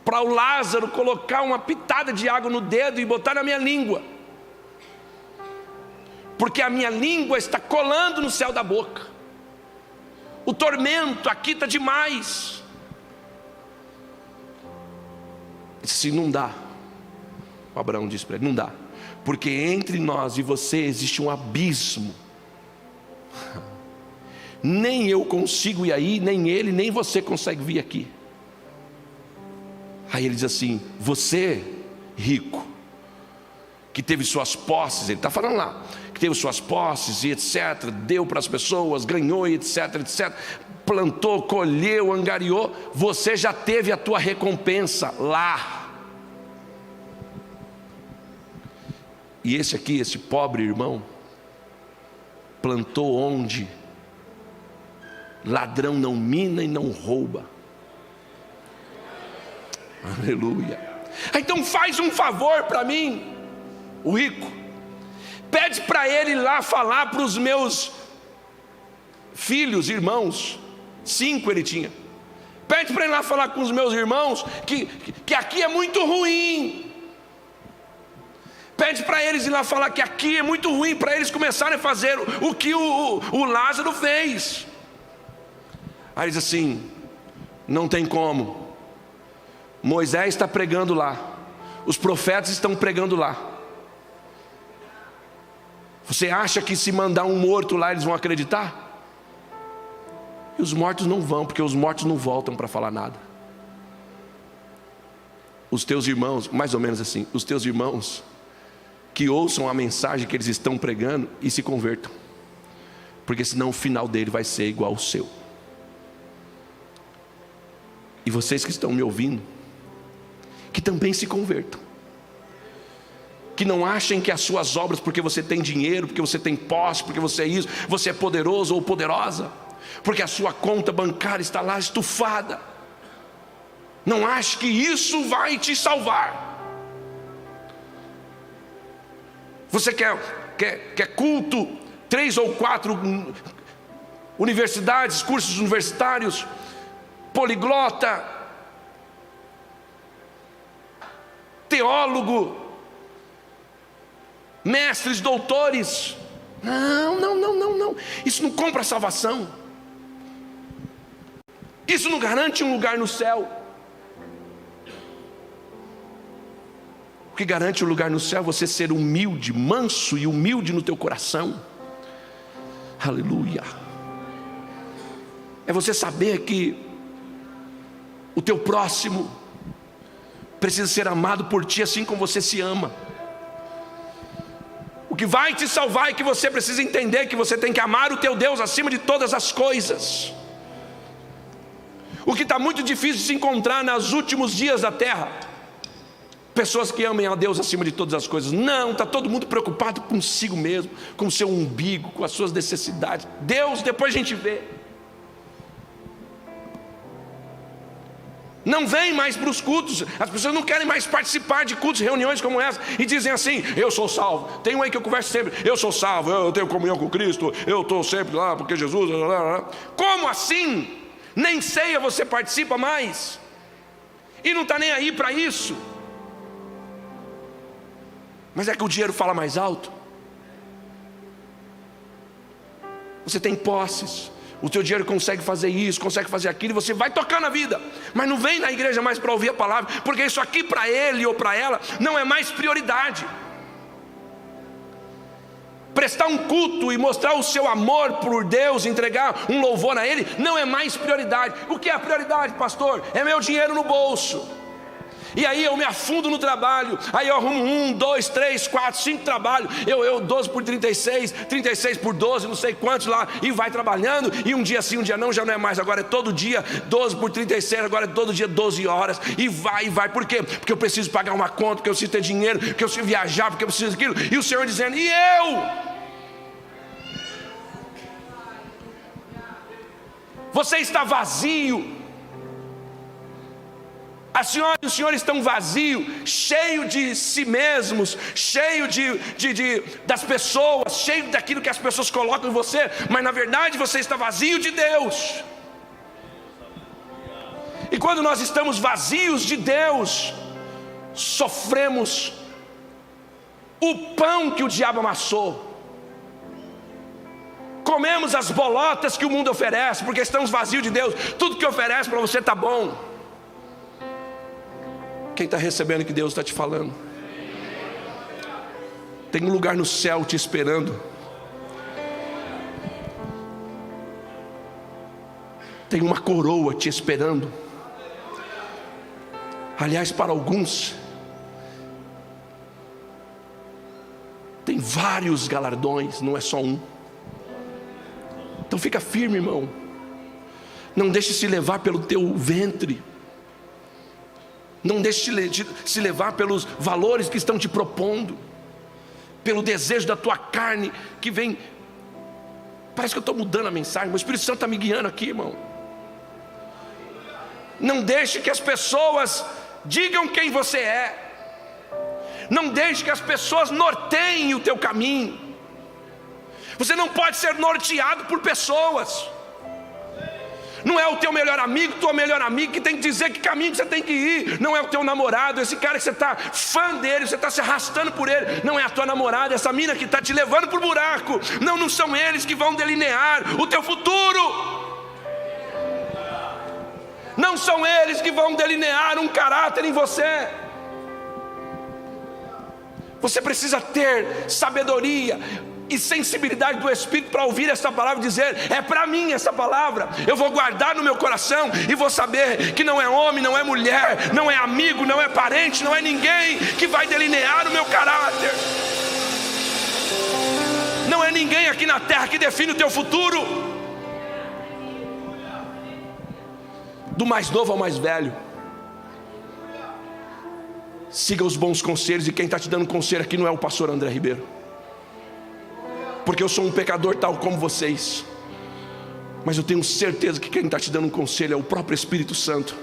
para o Lázaro colocar uma pitada de água no dedo e botar na minha língua, porque a minha língua está colando no céu da boca, o tormento aqui está demais. Se não dá, o Abraão disse para ele: não dá, porque entre nós e você existe um abismo, nem eu consigo ir aí, nem ele, nem você consegue vir aqui. Aí ele diz assim: você rico, que teve suas posses, ele está falando lá, que teve suas posses e etc, deu para as pessoas, ganhou e etc, etc, plantou, colheu, angariou, você já teve a tua recompensa lá. E esse aqui, esse pobre irmão, plantou onde ladrão não mina e não rouba. Aleluia. Então faz um favor para mim, o rico, pede para ele lá falar para os meus filhos, irmãos, 5 ele tinha, pede para ele lá falar com os meus irmãos que aqui é muito ruim, pede para eles ir lá falar que aqui é muito ruim, para eles começarem a fazer o que o Lázaro fez. Aí diz assim: não tem como, Moisés está pregando lá, os profetas estão pregando lá. Você acha que se mandar um morto lá eles vão acreditar? E os mortos não vão, porque os mortos não voltam para falar nada. Os teus irmãos, mais ou menos assim, os teus irmãos que ouçam a mensagem que eles estão pregando e se convertam, porque senão o final dele vai ser igual ao seu. E vocês que estão me ouvindo, que também se convertam, que não achem que as suas obras, porque você tem dinheiro, porque você tem posse, porque você é isso, você é poderoso ou poderosa, porque a sua conta bancária está lá estufada, não ache que isso vai te salvar. Você quer culto, 3 ou 4 universidades, cursos universitários, poliglota, teólogo, mestres, doutores. Não. Isso não compra a salvação. Isso não garante um lugar no céu. O que garante um lugar no céu é você ser humilde, manso e humilde no teu coração. Aleluia. é você saber que o teu próximo precisa ser amado por ti assim como você se ama. O que vai te salvar é que você precisa entender que você tem que amar o teu Deus acima de todas as coisas. O que está muito difícil de se encontrar nos últimos dias da terra: pessoas que amem a Deus acima de todas as coisas. Não, está todo mundo preocupado consigo mesmo, com o seu umbigo, com as suas necessidades. Deus, depois a gente vê. Não vem mais para os cultos, as pessoas não querem mais participar de cultos, reuniões como essa, e dizem assim: eu sou salvo. Tem um aí que eu converso sempre: eu sou salvo, eu tenho comunhão com Cristo, eu estou sempre lá porque Jesus... Como assim? Nem ceia você participa mais, e não está nem aí para isso. Mas é que o dinheiro fala mais alto. Você tem posses, o teu dinheiro consegue fazer isso, consegue fazer aquilo, e você vai tocar na vida, mas não vem na igreja mais para ouvir a palavra, porque isso aqui para ele ou para ela não é mais prioridade. Prestar um culto e mostrar o seu amor por Deus, entregar um louvor a Ele, não é mais prioridade. O que é a prioridade, pastor? É meu dinheiro no bolso. E aí eu me afundo no trabalho, aí eu arrumo 1, 2, 3, 4, 5 trabalhos, eu 12 por 36, 36 por 12, não sei quantos lá, e vai trabalhando, e um dia sim, um dia não, já não é mais, agora é todo dia 12 por 36, agora é todo dia 12 horas, e vai, por quê? Porque eu preciso pagar uma conta, porque eu preciso ter dinheiro, porque eu preciso viajar, porque eu preciso daquilo, e o Senhor dizendo: e eu? Você está vazio. A senhora e o senhor estão vazios, cheio de si mesmos, cheio das pessoas, cheio daquilo que as pessoas colocam em você, mas na verdade você está vazio de Deus. E quando nós estamos vazios de Deus, sofremos o pão que o diabo amassou, comemos as bolotas que o mundo oferece, porque estamos vazios de Deus. Tudo que oferece para você está bom. Quem está recebendo o que Deus está te falando? Tem um lugar no céu te esperando. Tem uma coroa te esperando. Aliás, para alguns, tem vários galardões, não é só um. Então fica firme, irmão. Não deixe se levar pelo teu ventre. Não deixe se levar pelos valores que estão te propondo, pelo desejo da tua carne que vem. Parece que eu estou mudando a mensagem, mas o Espírito Santo está me guiando aqui, irmão. Não deixe que as pessoas digam quem você é. Não deixe que as pessoas norteiem o teu caminho. Você não pode ser norteado por pessoas. Não é o teu melhor amigo, tua melhor amiga que tem que dizer que caminho você tem que ir. Não é o teu namorado, esse cara que você está fã dele, você está se arrastando por ele. Não é a tua namorada, essa mina que está te levando para o buraco. Não são eles que vão delinear o teu futuro. Não são eles que vão delinear um caráter em você. Você precisa ter sabedoria e sensibilidade do Espírito para ouvir essa palavra e dizer: é para mim essa palavra, eu vou guardar no meu coração e vou saber que não é homem, não é mulher, não é amigo, não é parente, não é ninguém que vai delinear o meu caráter. Não é ninguém aqui na terra que define o teu futuro. Do mais novo ao mais velho, siga os bons conselhos. E quem está te dando conselho aqui não é o pastor André Ribeiro, porque eu sou um pecador tal como vocês, mas eu tenho certeza que quem está te dando um conselho é o próprio Espírito Santo,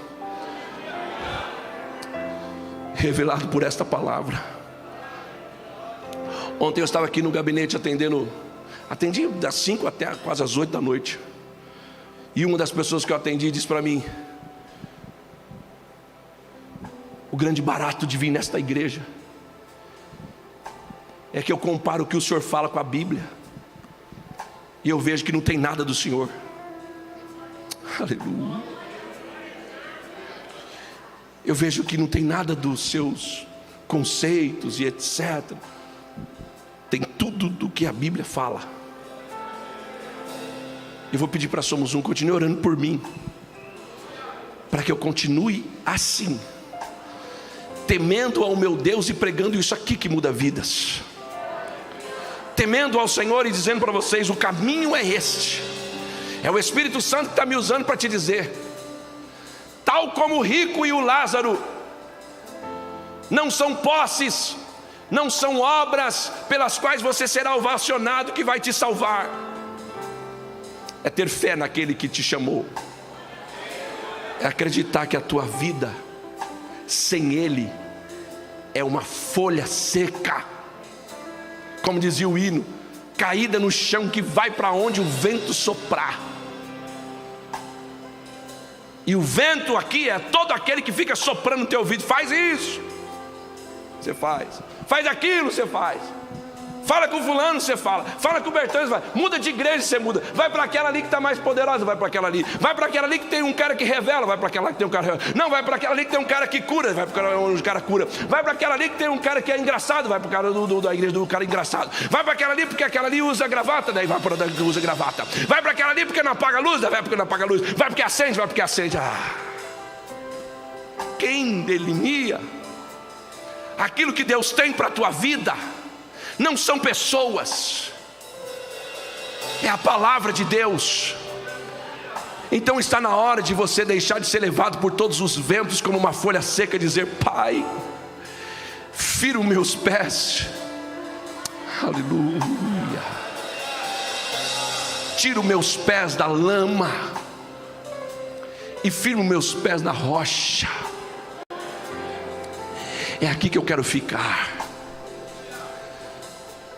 revelado por esta palavra. Ontem eu estava aqui no gabinete atendi das 5 até quase as 8 da noite, e uma das pessoas que eu atendi disse para mim: o grande barato de vir nesta igreja é que eu comparo o que o senhor fala com a Bíblia, e eu vejo que não tem nada do Senhor. Aleluia. Eu vejo que não tem nada dos seus conceitos e etc. Tem tudo do que a Bíblia fala. Eu vou pedir para Somos Um, continue orando por mim, para que eu continue assim, temendo ao meu Deus e pregando isso aqui que muda vidas, temendo ao Senhor e dizendo para vocês: o caminho é este. É o Espírito Santo que está me usando para te dizer, tal como o rico e o Lázaro, não são posses, não são obras pelas quais você será ovacionado que vai te salvar, é ter fé naquele que te chamou, é acreditar que a tua vida sem Ele é uma folha seca, como dizia o hino, caída no chão que vai para onde o vento soprar. E o vento aqui é todo aquele que fica soprando no teu ouvido: faz isso, você faz aquilo, você faz. Fala com o fulano, você fala com o Bertão, você vai. Muda de igreja, você muda. Vai para aquela ali que está mais poderosa, vai para aquela ali. Vai para aquela ali que tem um cara que revela, vai para aquela que tem um cara que revela. Não, vai para aquela ali que tem um cara que cura, vai para aquela onde o cara cura. Vai para aquela ali que tem um cara que é engraçado, vai para o cara da igreja do cara engraçado. Vai para aquela ali porque aquela ali usa gravata, daí vai para a que usa gravata. Vai para aquela ali porque não apaga a luz, daí vai porque não apaga a luz. Vai porque acende, vai porque acende. Quem delinea aquilo que Deus tem para a tua vida não são pessoas, é a palavra de Deus. Então está na hora de você deixar de ser levado por todos os ventos como uma folha seca e dizer: Pai, firma os meus pés, aleluia, tira os meus pés da lama e firma os meus pés na rocha. É aqui que eu quero ficar,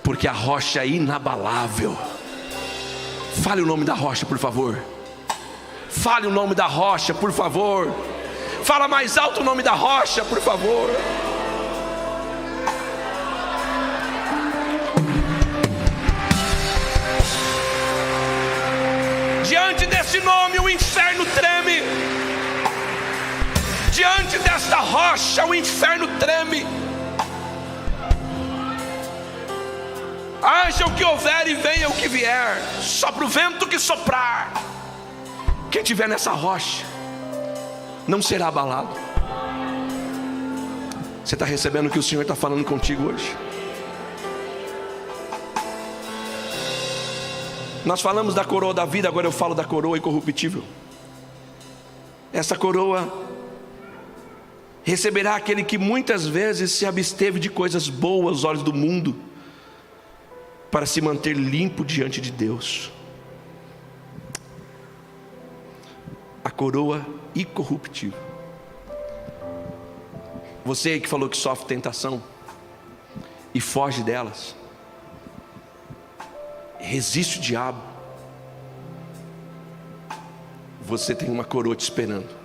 porque a rocha é inabalável. Fale o nome da rocha, por favor. Fale o nome da rocha, por favor. Fala mais alto o nome da rocha, por favor. Diante desse nome o inferno treme. Diante desta rocha o inferno treme. Haja o que houver e venha o que vier, sopra o vento que soprar, quem estiver nessa rocha não será abalado. Você está recebendo o que o Senhor está falando contigo hoje? Nós falamos da coroa da vida, agora eu falo da coroa incorruptível. Essa coroa receberá aquele que muitas vezes se absteve de coisas boas aos olhos do mundo, para se manter limpo diante de Deus. A coroa incorruptível. Você aí que falou que sofre tentação e foge delas, resiste o diabo, você tem uma coroa te esperando.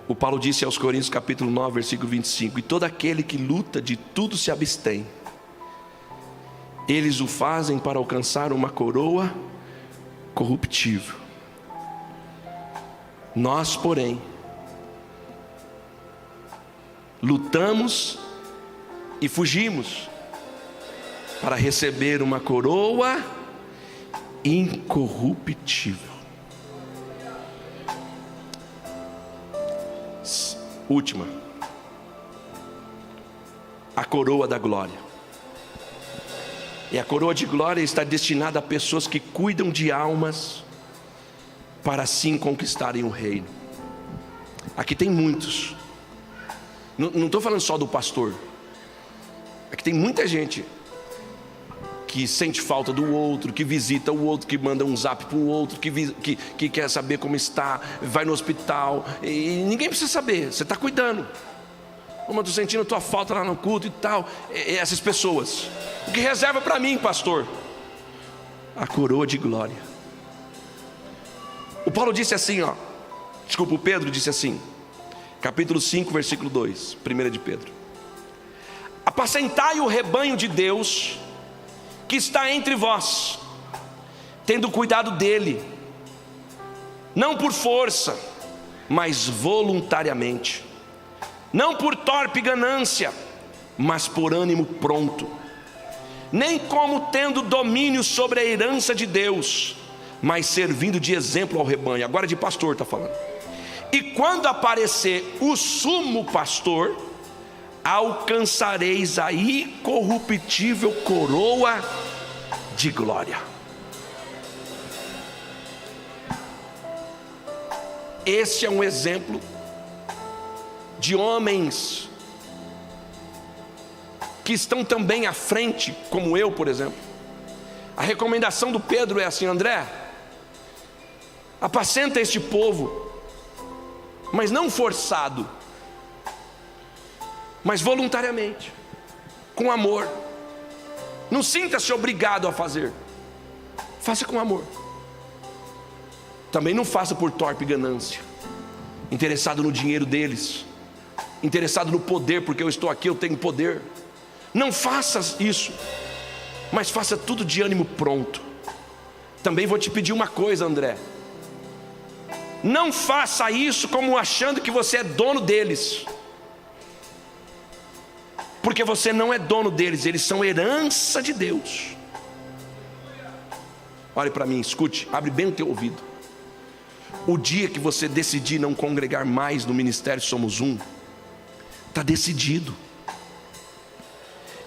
O Paulo disse aos Coríntios capítulo 9, versículo 25: e todo aquele que luta de tudo se abstém, eles o fazem para alcançar uma coroa corruptível. Nós, porém, lutamos e fugimos para receber uma coroa incorruptível. Última, a coroa da glória. E a coroa de glória está destinada a pessoas que cuidam de almas para assim conquistarem o reino. Aqui tem muitos. Não estou falando só do pastor. Aqui tem muita gente que sente falta do outro, que visita o outro, que manda um zap para o outro, que quer saber como está, vai no hospital, e ninguém precisa saber, você está cuidando. Como eu estou sentindo a tua falta lá no culto e tal. Essas pessoas, o que reserva para mim, pastor? A coroa de glória. O Paulo disse assim, o Pedro disse assim, capítulo 5, versículo 2, 1 de Pedro: apacentai o rebanho de Deus que está entre vós, tendo cuidado dele, não por força, mas voluntariamente, não por torpe ganância, mas por ânimo pronto, nem como tendo domínio sobre a herança de Deus, mas servindo de exemplo ao rebanho. Agora de pastor está falando. E quando aparecer o sumo pastor, alcançareis a incorruptível coroa de glória. Esse é um exemplo de homens que estão também à frente, como eu, por exemplo. A recomendação do Pedro é assim: André, apacenta este povo, mas não forçado, mas voluntariamente, com amor. Não sinta-se obrigado a fazer, faça com amor. Também não faça por torpe ganância, interessado no dinheiro deles, interessado no poder, porque eu estou aqui, eu tenho poder. Não faça isso, mas faça tudo de ânimo pronto. Também vou te pedir uma coisa, André: não faça isso como achando que você é dono deles, porque você não é dono deles, eles são herança de Deus. Olhe para mim, escute, abre bem o teu ouvido. O dia que você decidir não congregar mais no Ministério Somos Um, está decidido.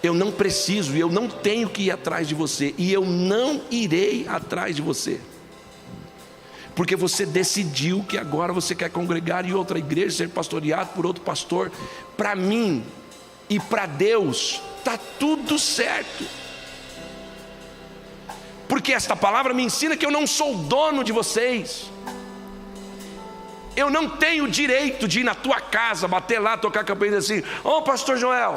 Eu não preciso e eu não tenho que ir atrás de você, e eu não irei atrás de você, porque você decidiu que agora você quer congregar em outra igreja, ser pastoreado por outro pastor. Para mim e para Deus está tudo certo, porque esta palavra me ensina que eu não sou dono de vocês. Eu não tenho direito de ir na tua casa, bater lá, tocar a campainha assim: ô pastor Joel,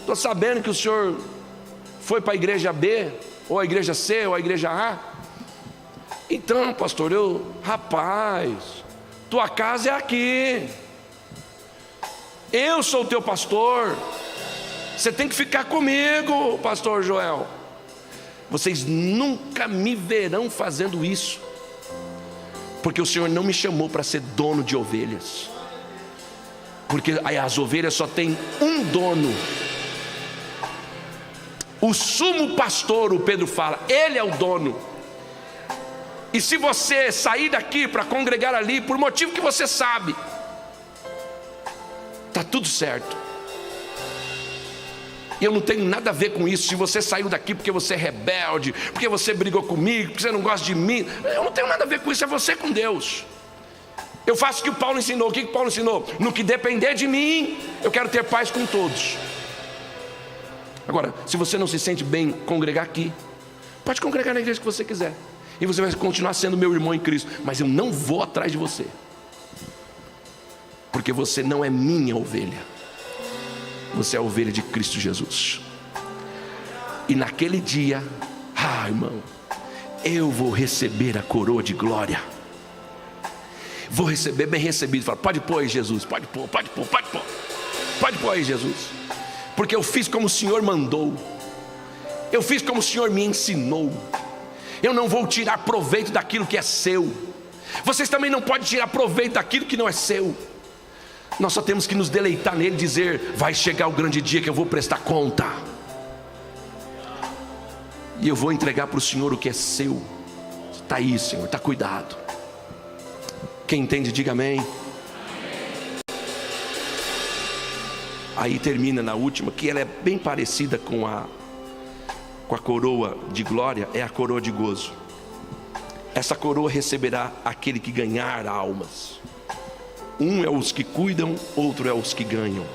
estou sabendo que o senhor foi para a igreja B, ou a igreja C, ou a igreja A. Então pastor, rapaz, tua casa é aqui, eu sou o teu pastor, você tem que ficar comigo, pastor Joel. Vocês nunca me verão fazendo isso, porque o Senhor não me chamou para ser dono de ovelhas, porque as ovelhas só têm um dono, o sumo pastor. O Pedro fala, ele é o dono. E se você sair daqui para congregar ali, por motivo que você sabe, está tudo certo, e eu não tenho nada a ver com isso. Se você saiu daqui porque você é rebelde, porque você brigou comigo, porque você não gosta de mim, eu não tenho nada a ver com isso, é você com Deus. Eu faço o que o Paulo ensinou. O que Paulo ensinou? No que depender de mim, eu quero ter paz com todos. Agora, se você não se sente bem congregar aqui, pode congregar na igreja que você quiser, e você vai continuar sendo meu irmão em Cristo, mas eu não vou atrás de você, porque você não é minha ovelha, você é a ovelha de Cristo Jesus. E naquele dia, irmão, eu vou receber a coroa de glória. Vou receber bem recebido. Fala, pode pôr aí, Jesus, pode pôr aí, Jesus, porque eu fiz como o Senhor mandou, eu fiz como o Senhor me ensinou. Eu não vou tirar proveito daquilo que é seu. Vocês também não podem tirar proveito daquilo que não é seu. Nós só temos que nos deleitar nele e dizer: vai chegar o grande dia que eu vou prestar conta, e eu vou entregar para o Senhor o que é seu. Está aí, Senhor, está cuidado. Quem entende, diga amém. Aí termina na última, que ela é bem parecida com a coroa de glória, é a coroa de gozo. Essa coroa receberá aquele que ganhar almas. Um é os que cuidam, outro é os que ganham.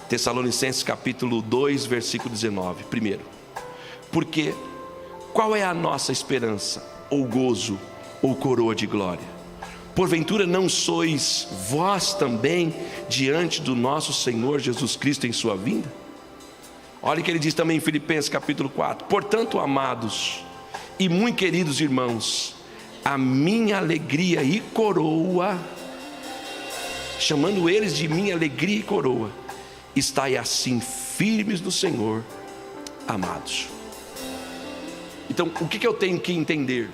Tessalonicenses capítulo 2, versículo 19. Primeiro, porque qual é a nossa esperança, ou gozo, ou coroa de glória? Porventura não sois vós também diante do nosso Senhor Jesus Cristo em sua vinda? Olha o que ele diz também em Filipenses capítulo 4. Portanto, amados e muito queridos irmãos, a minha alegria e coroa, chamando eles de minha alegria e coroa, estai assim firmes no Senhor, amados. Então, o que eu tenho que entender?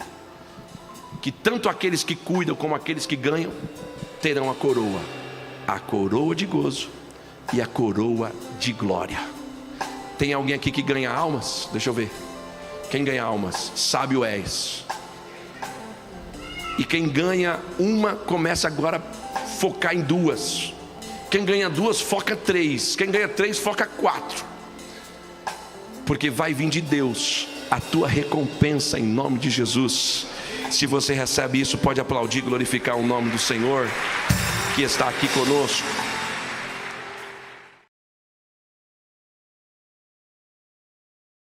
Que tanto aqueles que cuidam como aqueles que ganham terão a coroa de gozo e a coroa de glória. Tem alguém aqui que ganha almas? Deixa eu ver. Quem ganha almas? Sábio és. E quem ganha uma, começa agora a focar em duas. Quem ganha duas, foca três. Quem ganha três, foca quatro. Porque vai vir de Deus a tua recompensa em nome de Jesus. Se você recebe isso, pode aplaudir, glorificar o nome do Senhor que está aqui conosco.